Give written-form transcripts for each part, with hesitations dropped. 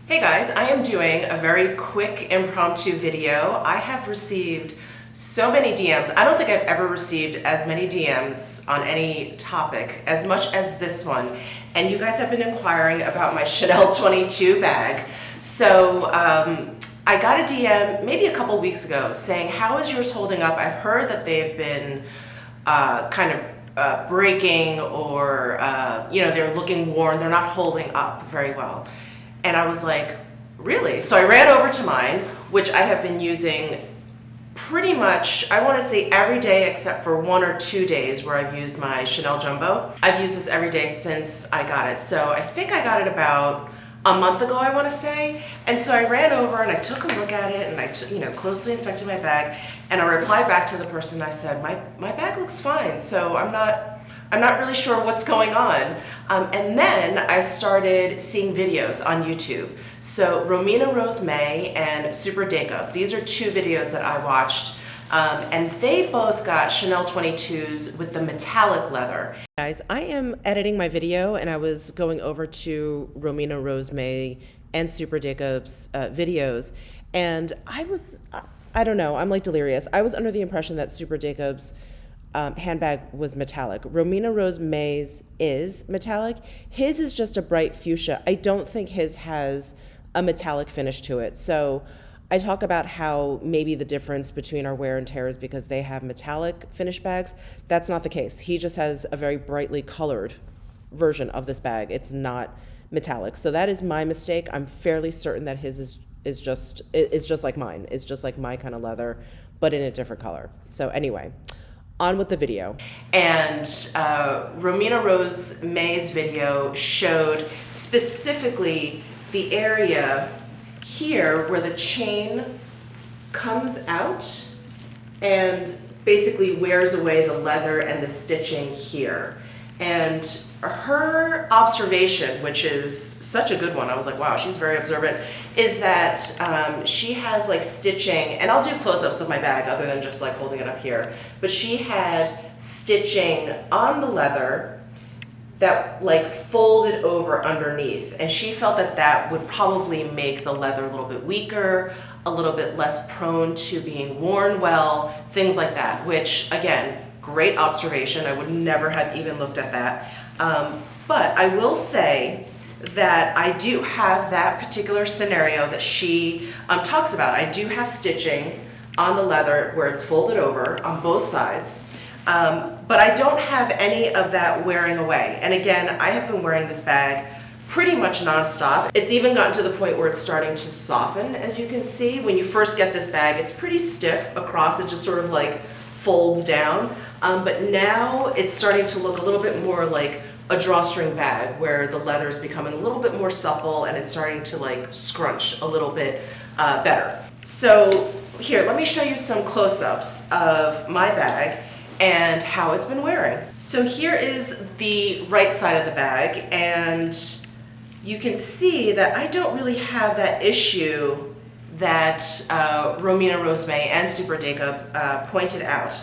Hey guys, I am doing a very quick impromptu video. I have received so many DMs. I don't think I've ever received as many DMs on any topic as much as this one. And you guys have been inquiring about my Chanel 22 bag. So I got a DM maybe a couple weeks ago saying, how is yours holding up? I've heard that they've been breaking or they're looking worn. They're not holding up very well. And I was like, really? So I ran over to mine, which I have been using pretty much, I want to say every day except for 1 or 2 days where I've used my Chanel Jumbo. I've used this every day since I got it. So I think I got it about a month ago, I want to say. And so I ran over and I took a look at it and I closely inspected my bag, and I replied back to the person. I said, my bag looks fine. So I'm not really sure what's going on. And then I started seeing videos on YouTube. So Romina Rose May and Super Jacob, these are two videos that I watched. And they both got Chanel 22s with the metallic leather. Guys, I am editing my video and I was going over to Romina Rose May and Super Jacob's videos. And I don't know, I'm like delirious. I was under the impression that Super Jacob's handbag was metallic. Romina Rose May's is metallic. His is just a bright fuchsia. I don't think his has a metallic finish to it. So I talk about how maybe the difference between our wear and tear is because they have metallic finish bags. That's not the case. He just has a very brightly colored version of this bag. It's not metallic. So that is my mistake. I'm fairly certain that his is just like mine. It's just like my kind of leather, but in a different color. So anyway, on with the video. And Romina Rose May's video showed specifically the area here where the chain comes out and basically wears away the leather and the stitching here. And her observation, which is such a good one, I was like, wow, she's very observant, is that she has like stitching, and I'll do close-ups of my bag other than just like holding it up here, but she had stitching on the leather that like folded over underneath, and she felt that that would probably make the leather a little bit weaker, a little bit less prone to being worn well, things like that, which again, great observation. I would never have even looked at that. But I will say that I do have that particular scenario that she talks about. I do have stitching on the leather where it's folded over on both sides. But I don't have any of that wearing away. And again, I have been wearing this bag pretty much nonstop. It's even gotten to the point where it's starting to soften, as you can see. When you first get this bag, it's pretty stiff across. It just sort of like folds down. But now it's starting to look a little bit more like a drawstring bag where the leather is becoming a little bit more supple and it's starting to like scrunch a little bit better. So here, let me show you some close-ups of my bag and how it's been wearing. So here is the right side of the bag, and you can see that I don't really have that issue that Romina Rose May and Super Jacob pointed out.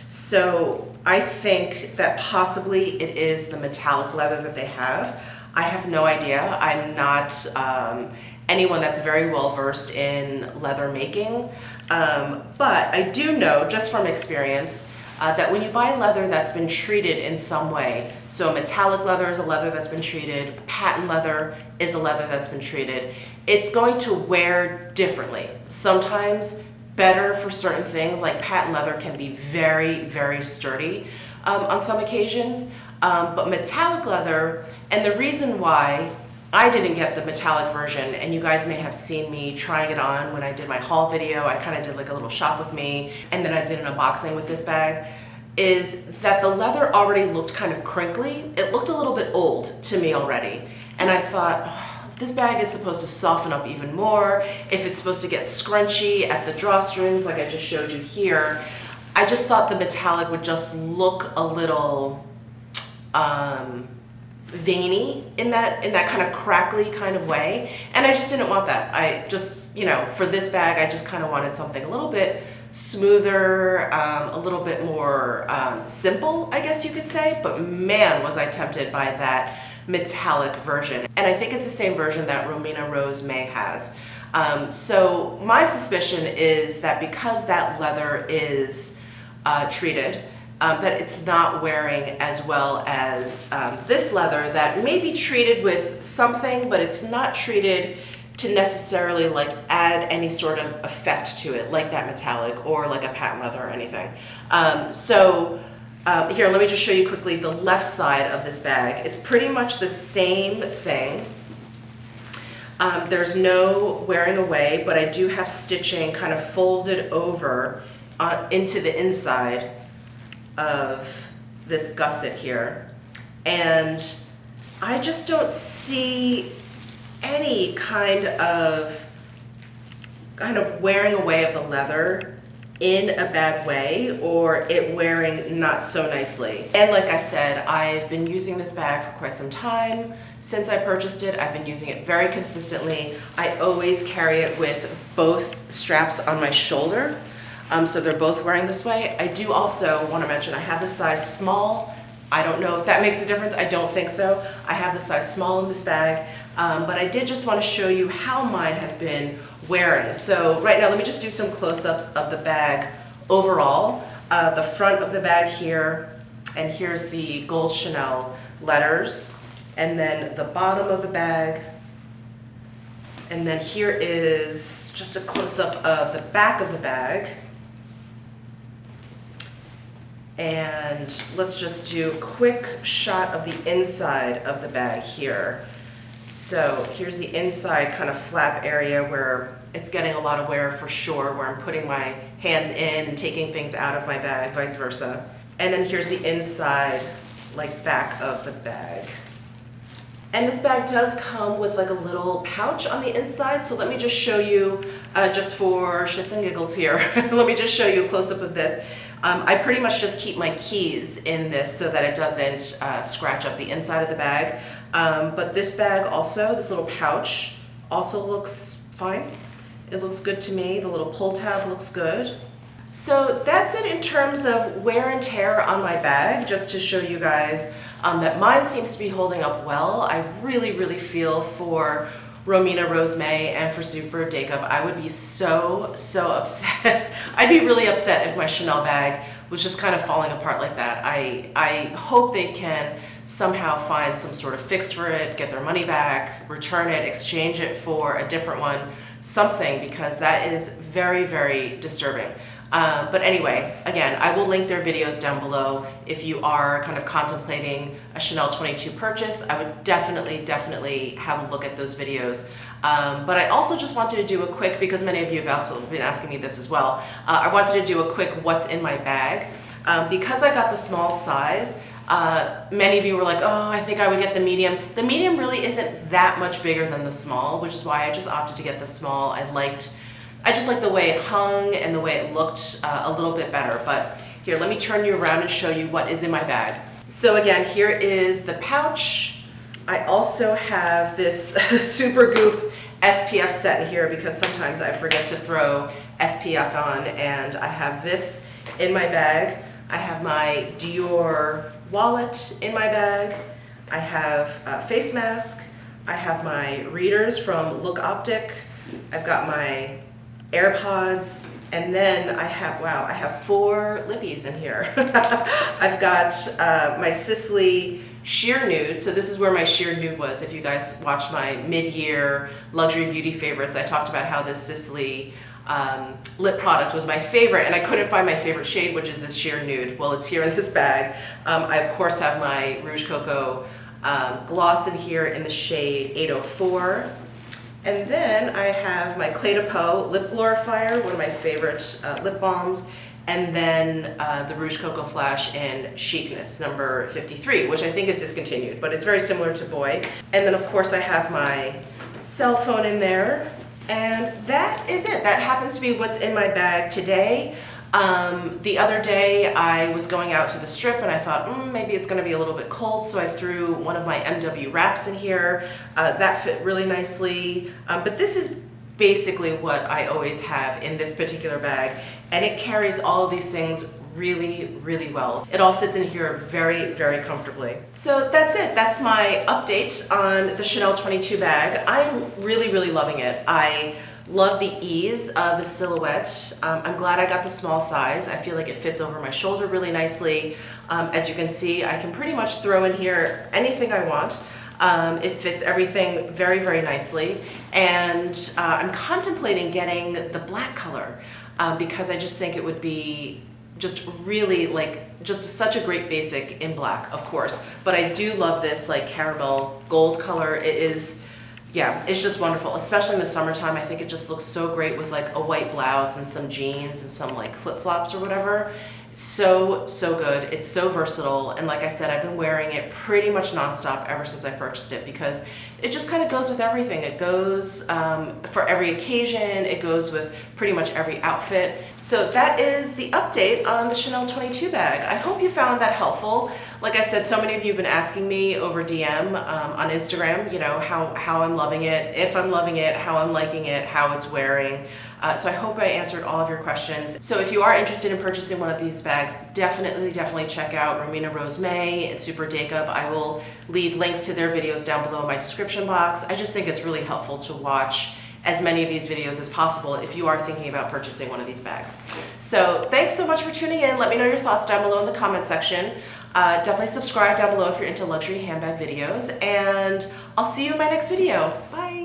So I think that possibly it is the metallic leather that they have. I have no idea. I'm not anyone that's very well versed in leather making, but I do know just from experience that when you buy leather that's been treated in some way, so metallic leather is a leather that's been treated, patent leather is a leather that's been treated, it's going to wear differently. Sometimes better for certain things, like patent leather can be very, very sturdy on some occasions, but metallic leather, and the reason why I didn't get the metallic version, and you guys may have seen me trying it on when I did my haul video. I kind of did like a little shop with me, and then I did an unboxing with this bag, is that the leather already looked kind of crinkly. It looked a little bit old to me already. And I thought, oh, this bag is supposed to soften up even more. If it's supposed to get scrunchy at the drawstrings, like I just showed you here, I just thought the metallic would just look a little, veiny in that kind of crackly kind of way, and I just didn't want that. I just, for this bag, I just kind of wanted something a little bit smoother, a little bit more simple, I guess you could say. But man, was I tempted by that metallic version. And I think it's the same version that Romina Rose May has. So my suspicion is that because that leather is treated, that it's not wearing as well as this leather that may be treated with something, but it's not treated to necessarily like add any sort of effect to it, like that metallic or like a patent leather or anything. Here, let me just show you quickly the left side of this bag. It's pretty much the same thing. There's no wearing away, but I do have stitching kind of folded over into the inside of this gusset here. And I just don't see any kind of wearing away of the leather in a bad way, or it wearing not so nicely. And like I said, I've been using this bag for quite some time. Since I purchased it, I've been using it very consistently. I always carry it with both straps on my shoulder, so they're both wearing this way. I do also want to mention I have the size small. I don't know if that makes a difference. I don't think so. I have the size small in this bag, but I did just want to show you how mine has been wearing. So right now, let me just do some close-ups of the bag overall. The front of the bag here, and here's the gold Chanel letters, and then the bottom of the bag, and then here is just a close-up of the back of the bag. And let's just do a quick shot of the inside of the bag here. So here's the inside kind of flap area where it's getting a lot of wear for sure, where I'm putting my hands in and taking things out of my bag, vice versa. And then here's the inside, like back of the bag. And this bag does come with like a little pouch on the inside. So let me just show you, just for shits and giggles here, let me just show you a close-up of this. I pretty much just keep my keys in this so that it doesn't scratch up the inside of the bag. But this bag also, this little pouch, also looks fine. It looks good to me. The little pull tab looks good. So that's it in terms of wear and tear on my bag, just to show you guys that mine seems to be holding up well. I really, really feel for Romina Rose May and for Super Jacob. I would be so upset. I'd be really upset if my Chanel bag was just kind of falling apart like that. I hope they can somehow find some sort of fix for it, get their money back, return it, exchange it for a different one, something, because that is very, very disturbing. But anyway, again, I will link their videos down below. If you are kind of contemplating a Chanel 22 purchase, I would definitely have a look at those videos. But I also just wanted to do a quick, because many of you have also been asking me this as well, I wanted to do a quick what's in my bag. Because I got the small size, many of you were like, oh, I think I would get the medium. The medium really isn't that much bigger than the small, which is why I just opted to get the small. I just like the way it hung and the way it looked a little bit better. But here, let me turn you around and show you what is in my bag. So again, here is the pouch. I also have this Super Goop SPF set in here because sometimes I forget to throw SPF on, and I have this in my bag. I have my Dior wallet in my bag. I have a face mask. I have my readers from Look Optic. I've got my AirPods, and then I have 4 lippies in here. I've got my Sisley Sheer Nude. So this is where my Sheer Nude was. If you guys watched my mid-year luxury beauty favorites, I talked about how this Sisley lip product was my favorite, and I couldn't find my favorite shade, which is this Sheer Nude. Well, it's here in this bag. I of course have my Rouge Coco gloss in here in the shade 804. And then I have my Clé de Peau Lip Glorifier, one of my favorite lip balms, and then the Rouge Coco Flash in Chicness, number 53, which I think is discontinued, but it's very similar to Boy. And then of course I have my cell phone in there, and that is it. That happens to be what's in my bag today. The other day I was going out to the strip and I thought, maybe it's gonna be a little bit cold, so I threw one of my MW wraps in here. That fit really nicely, but this is basically what I always have in this particular bag, and it carries all of these things really, really well. It all sits in here very, very comfortably. So that's it. That's my update on the Chanel 22 bag. I'm really, really loving it. I love the ease of the silhouette. I'm glad I got the small size. I feel like it fits over my shoulder really nicely. As you can see, I can pretty much throw in here anything I want. It fits everything very, very nicely. And I'm contemplating getting the black color because I just think it would be just really like just such a great basic in black, of course. But I do love this like caramel gold color. It is, yeah, it's just wonderful, especially in the summertime. I think it just looks so great with like a white blouse and some jeans and some like flip-flops or whatever. It's so, so good. It's so versatile. And like I said, I've been wearing it pretty much nonstop ever since I purchased it because it just kind of goes with everything. It goes for every occasion. It goes with pretty much every outfit. So that is the update on the Chanel 22 bag. I hope you found that helpful. Like I said, so many of you have been asking me over DM on Instagram, you know, how I'm loving it, if I'm loving it, how I'm liking it, how it's wearing. So I hope I answered all of your questions. So if you are interested in purchasing one of these bags, definitely check out Romina Rose May and Super Jacob. I will leave links to their videos down below in my description box. I just think it's really helpful to watch as many of these videos as possible if you are thinking about purchasing one of these bags. So thanks so much for tuning in. Let me know your thoughts down below in the comment section. Definitely subscribe down below if you're into luxury handbag videos, and I'll see you in my next video. Bye.